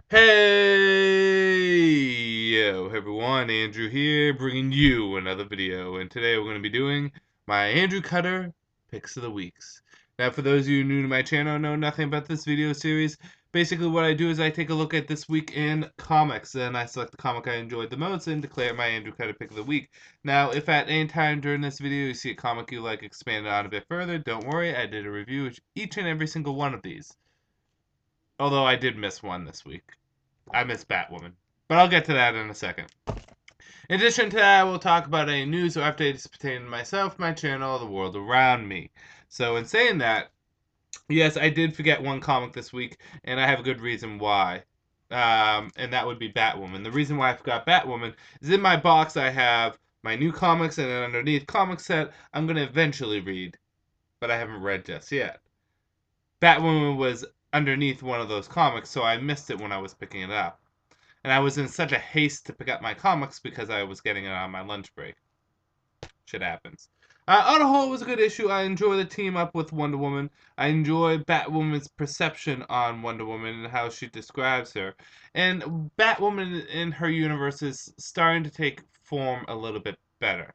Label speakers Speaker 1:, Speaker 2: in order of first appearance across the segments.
Speaker 1: Hey, yo, everyone, Andrew here, bringing you another video, and today we're going to be doing my Andrew Cutter Picks of the Weeks. Now, for those of you new to my channel, know nothing about this video series, basically what I do is I take a look at this week in comics, and I select the comic I enjoyed the most and declare my Andrew Cutter Pick of the Week. Now, if at any time during this video you see a comic you like expanded on a bit further, don't worry, I did a review of each and every single one of these. Although I did miss one this week. I miss Batwoman. But I'll get to that in a second. In addition to that, we'll talk about any news or updates pertaining to myself, my channel, the world around me. So in saying that, yes, I did forget one comic this week, and I have a good reason why. And that would be Batwoman. The reason why I forgot Batwoman is in my box I have my new comics and an underneath comic set I'm going to eventually read, but I haven't read just yet. Batwoman was underneath one of those comics, so I missed it when I was picking it up. And I was in such a haste to pick up my comics because I was getting it on my lunch break. Shit happens. On a whole, it was a good issue. I enjoy the team up with Wonder Woman. I enjoy Batwoman's perception on Wonder Woman and how she describes her. And Batwoman in her universe is starting to take form a little bit better.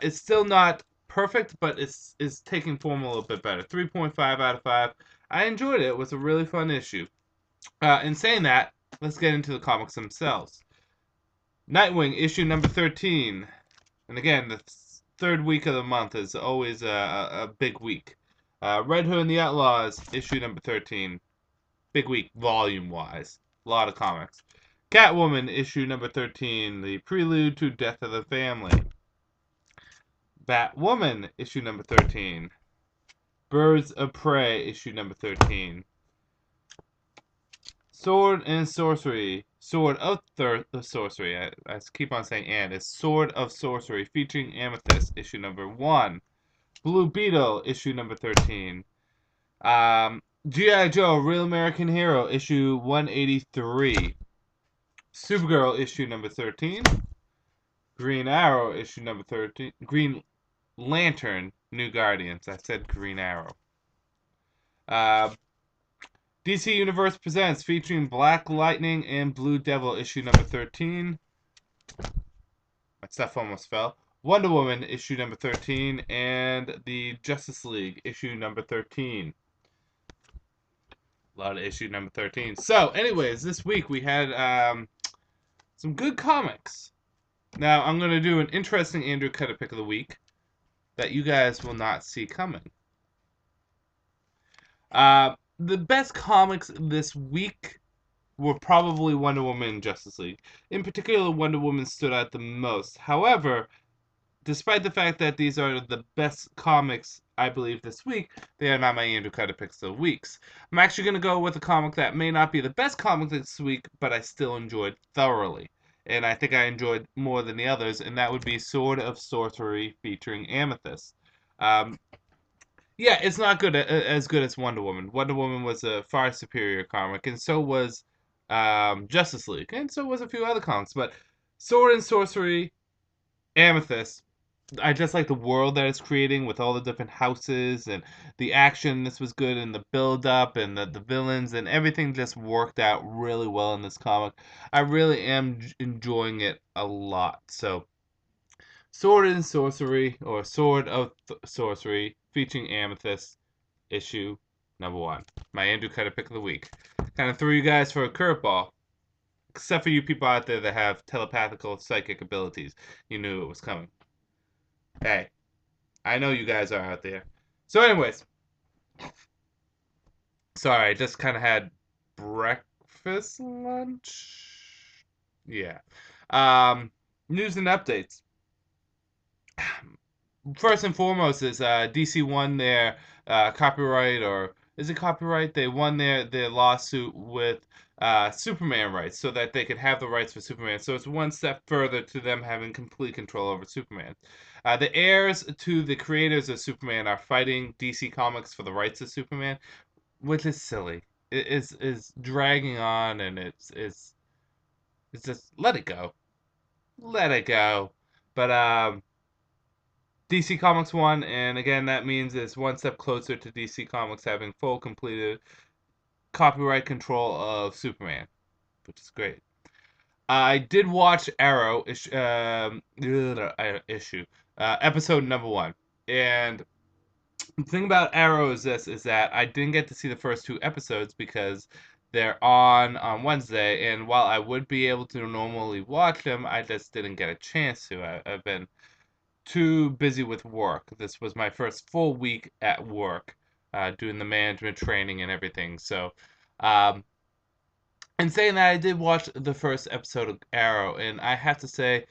Speaker 1: It's still not perfect, but it's taking form a little bit better. 3.5 out of 5. I enjoyed it. It was a really fun issue. In saying that, let's get into the comics themselves. Nightwing, issue number 13. And again, the third week of the month is always a big week. Red Hood and the Outlaws, issue number 13. Big week, volume-wise. A lot of comics. Catwoman, issue number 13. The prelude to Death of the Family. Batwoman, issue number 13. Birds of Prey, issue number 13. Sword and Sorcery. Sword of Sorcery. I keep on saying and. It's Sword of Sorcery featuring Amethyst, issue number 1. Blue Beetle, issue number 13. G.I. Joe, Real American Hero, issue 183. Supergirl, issue number 13. Green Arrow, issue number 13. Green Lantern, New Guardians. I said Green Arrow. DC Universe Presents featuring Black Lightning and Blue Devil, issue number 13. My stuff almost fell. Wonder Woman, issue number 13. And the Justice League, issue number 13. A lot of issue number 13. So, anyways, this week we had some good comics. Now, I'm going to do an interesting Andrew Cutter Pick of the Week that you guys will not see coming. The best comics this week were probably Wonder Woman and Justice League. In particular, Wonder Woman stood out the most. However, despite the fact that these are the best comics, I believe, this week, they are not my Andrew Cutter Picks of the Weeks. I'm actually going to go with a comic that may not be the best comic this week, but I still enjoyed thoroughly. And I think I enjoyed more than the others, and that would be Sword of Sorcery featuring Amethyst. Yeah, it's not as good as Wonder Woman. Wonder Woman was a far superior comic, and so was Justice League, and so was a few other comics. But Sword and Sorcery, Amethyst, I just like the world that it's creating with all the different houses and the action. This was good, and the build-up and the villains and everything just worked out really well in this comic. I really am enjoying it a lot. So, Sword and Sorcery, or Sword of Sorcery, featuring Amethyst, issue number 1. My Andrew Cutter Pick of the Week. Kind of threw you guys for a curveball. Except for you people out there that have telepathical psychic abilities. You knew it was coming. Hey, I know you guys are out there. So anyways, sorry, I just kind of had breakfast, lunch? Yeah. News and updates. First and foremost is DC won their copyright, or is it copyright? They won their lawsuit with Superman rights so that they could have the rights for Superman. So it's one step further to them having complete control over Superman. The heirs to the creators of Superman are fighting DC Comics for the rights of Superman, which is silly. It is dragging on, and it's just let it go. Let it go. But DC Comics won, and again, that means it's one step closer to DC Comics having full completed copyright control of Superman. which is great. I did watch Arrow episode number 1, and the thing about Arrow is that I didn't get to see the first 2 episodes because they're on Wednesday, and while I would be able to normally watch them, I just didn't get a chance to. I've been too busy with work. This was my first full week at work, doing the management training and everything. So, um, in saying that, I did watch the first episode of Arrow, and I have to say,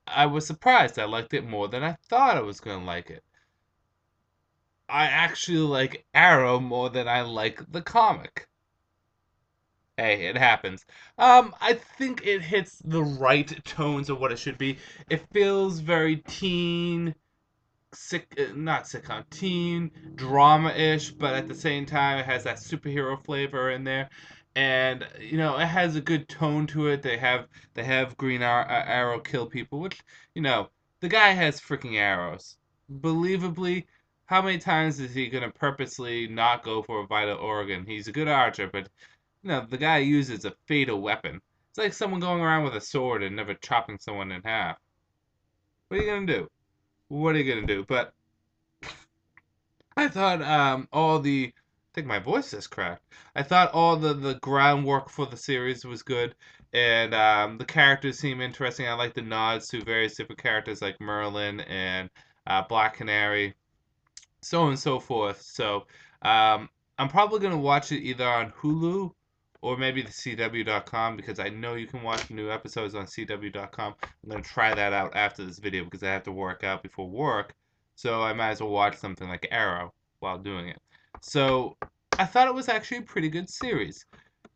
Speaker 1: I was surprised. I liked it more than I thought I was going to like it. I actually like Arrow more than I like the comic. Hey, it happens. I think it hits the right tones of what it should be. It feels very teen, not sitcom, teen drama-ish, but at the same time it has that superhero flavor in there, and it has a good tone to it. They have Arrow kill people, which the guy has freaking arrows. Believably, how many times is he gonna purposely not go for a vital organ? He's a good archer, but the guy uses a fatal weapon. It's like someone going around with a sword and never chopping someone in half. What are you gonna do? What are you gonna do? But I thought I think my voice is cracked. I thought all the groundwork for the series was good, and the characters seem interesting. I like the nods to various different characters like Merlin and Black Canary, so on and so forth. So I'm probably gonna watch it either on Hulu or maybe the CW.com, because I know you can watch new episodes on CW.com. I'm gonna try that out after this video because I have to work out before work, so I might as well watch something like Arrow while doing it. So I thought it was actually a pretty good series.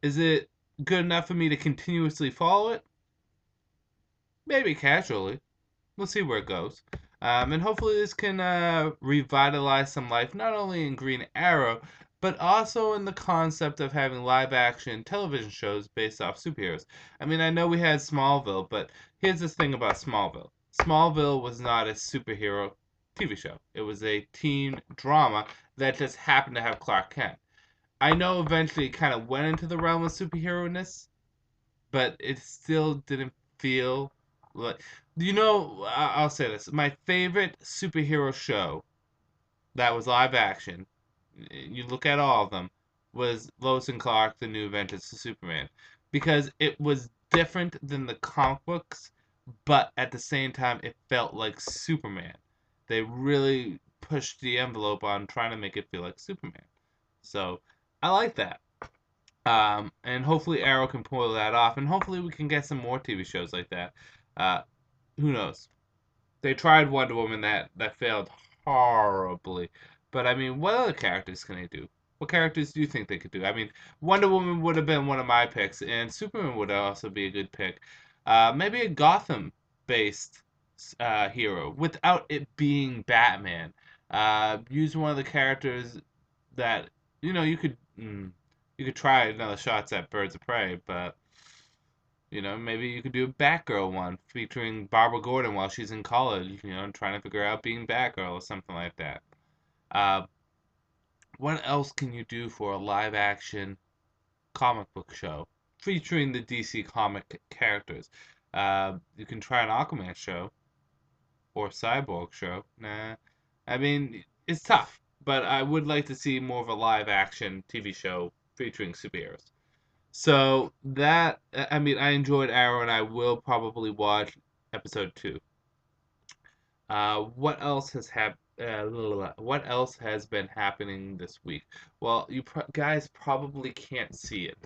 Speaker 1: Is it good enough for me to continuously follow it? Maybe casually. We'll see where it goes. And hopefully this can revitalize some life, not only in Green Arrow, but also in the concept of having live action television shows based off superheroes. I mean, I know we had Smallville, but here's the thing about Smallville. Smallville was not a superhero TV show. It was a teen drama that just happened to have Clark Kent. I know eventually it kind of went into the realm of superhero-ness, but it still didn't feel like. I'll say this. My favorite superhero show that was live action, you look at all of them, was Lois and Clark, The New Adventures of Superman. Because it was different than the comic books, but at the same time, it felt like Superman. They really pushed the envelope on trying to make it feel like Superman. So, I like that. And hopefully Arrow can pull that off, and hopefully we can get some more TV shows like that. Uh, who knows? They tried Wonder Woman, that failed horribly. But I mean, what other characters can they do? What characters do you think they could do? I mean, Wonder Woman would have been one of my picks, and Superman would also be a good pick. Maybe a Gotham-based hero without it being Batman. Use one of the characters that you could. You could try another shots at Birds of Prey, but maybe you could do a Batgirl one featuring Barbara Gordon while she's in college, trying to figure out being Batgirl or something like that. Uh, what else can you do for a live action comic book show featuring the DC comic characters? You can try an Aquaman show or Cyborg show. Nah, I mean, it's tough, but I would like to see more of a live action TV show featuring superheroes. So I mean, I enjoyed Arrow, and I will probably watch episode 2. What else has what else has been happening this week? Well, you guys probably can't see it,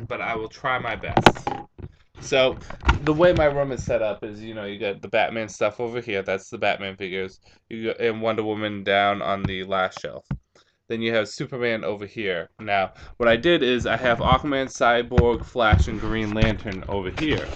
Speaker 1: but I will try my best. So, the way my room is set up is, you got the Batman stuff over here. That's the Batman figures. And Wonder Woman down on the last shelf. Then you have Superman over here. Now, what I did is I have Aquaman, Cyborg, Flash, and Green Lantern over here.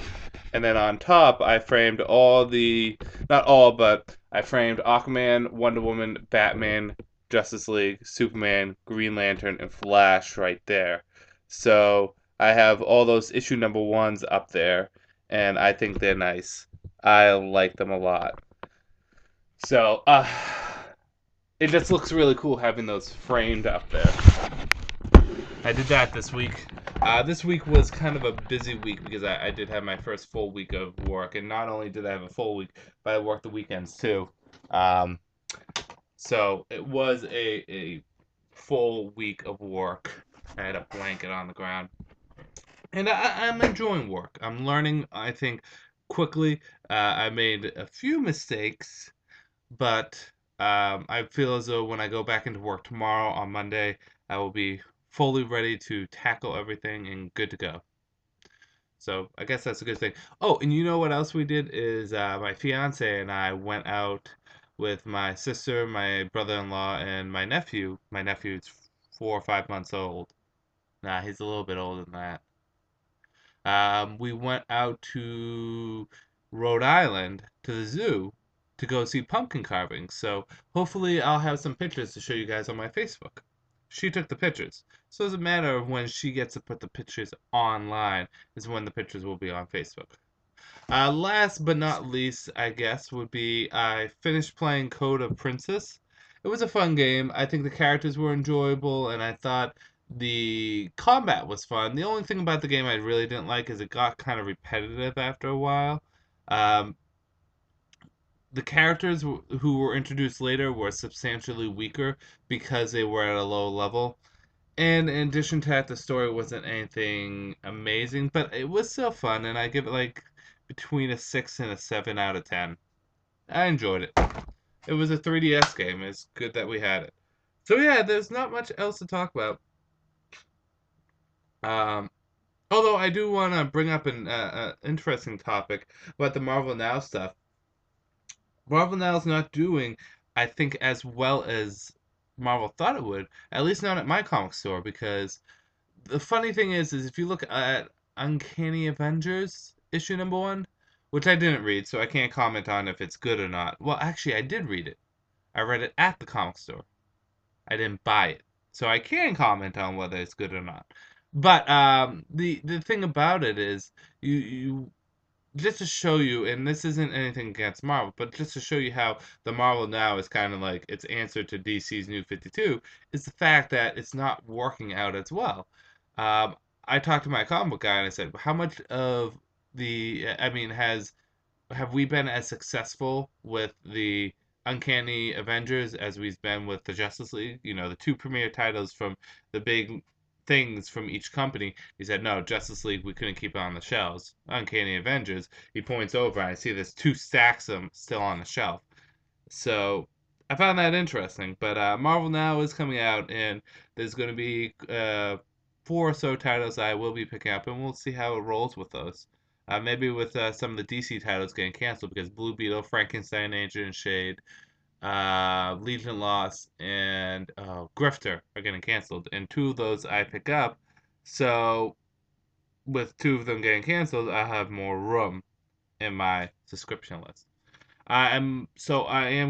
Speaker 1: And then on top, I framed not all, but I framed Aquaman, Wonder Woman, Batman, Justice League, Superman, Green Lantern, and Flash right there. So I have all those issue number 1s up there, and I think they're nice. I like them a lot. So, it just looks really cool having those framed up there. I did that this week. This week was kind of a busy week because I did have my first full week of work, and not only did I have a full week, but I worked the weekends too. Um, so it was a full week of work. I had a blanket on the ground, and I'm enjoying work. I'm learning, I think, quickly. I made a few mistakes, but I feel as though when I go back into work tomorrow on Monday, I will be fully ready to tackle everything and good to go. So I guess that's a good thing. Oh, and you know what else we did is my fiance and I went out with my sister, my brother-in-law, and my nephew. My nephew's 4 or 5 months old. Nah, he's a little bit older than that. We went out to Rhode Island to the zoo to go see pumpkin carving. So hopefully I'll have some pictures to show you guys on my Facebook. She took the pictures. So it's a matter of when she gets to put the pictures online is when the pictures will be on Facebook. Last but not least, I guess, would be I finished playing Code of Princess. It was a fun game. I think the characters were enjoyable, and I thought the combat was fun. The only thing about the game I really didn't like is it got kind of repetitive after a while. Um, the characters who were introduced later were substantially weaker because they were at a low level. And in addition to that, the story wasn't anything amazing, but it was still fun, and I give it like between a 6 and a 7 out of 10. I enjoyed it. It was a 3DS game. It's good that we had it. So yeah, there's not much else to talk about. Um, Although I do want to bring up an interesting topic about the Marvel Now stuff. Marvel Now is not doing, I think, as well as Marvel thought it would. At least not at my comic store, because the funny thing is if you look at Uncanny Avengers issue number 1, which I didn't read, so I can't comment on if it's good or not. Well, actually, I did read it. I read it at the comic store. I didn't buy it, so I can comment on whether it's good or not. But the thing about it is, you just to show you, and this isn't anything against Marvel, but just to show you how the Marvel Now is kind of like its answer to DC's New 52, is the fact that it's not working out as well. Um, I talked to my comic book guy and I said, how much of I mean, have we been as successful with the Uncanny Avengers as we've been with the Justice League? You know, the two premier titles from the big things from each company. He said, no, Justice League, we couldn't keep it on the shelves. Uncanny Avengers, he points over and I see there's 2 stacks of them still on the shelf. So I found that interesting. But Marvel Now is coming out, and there's going to be 4 or so titles I will be picking up, and we'll see how it rolls with those. Maybe with some of the DC titles getting canceled because Blue Beetle, Frankenstein, Agent and Shade, Legion Lost, and Grifter are getting canceled. And 2 of those I pick up. So with 2 of them getting canceled, I have more room in my subscription list. I am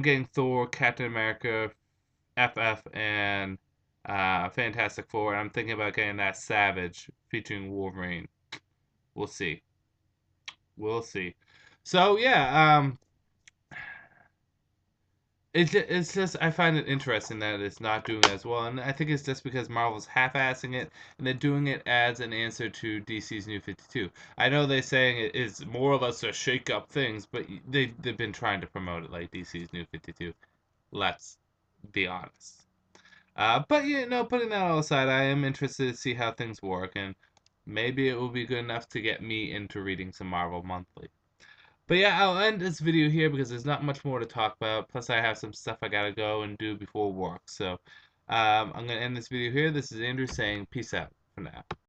Speaker 1: getting Thor, Captain America, FF, and Fantastic Four. And I'm thinking about getting that Savage featuring Wolverine. We'll see. We'll see. So yeah, it's just I find it interesting that it's not doing as well, and I think it's just because Marvel's half-assing it and they're doing it as an answer to DC's New 52. I know they're saying it is more of us to shake up things, but they've been trying to promote it like DC's New 52. Let's be honest. But you know, putting that all aside, I am interested to see how things work, and maybe it will be good enough to get me into reading some Marvel monthly. But yeah, I'll end this video here because there's not much more to talk about. Plus, I have some stuff I gotta go and do before work. So, I'm gonna end this video here. This is Andrew saying peace out for now.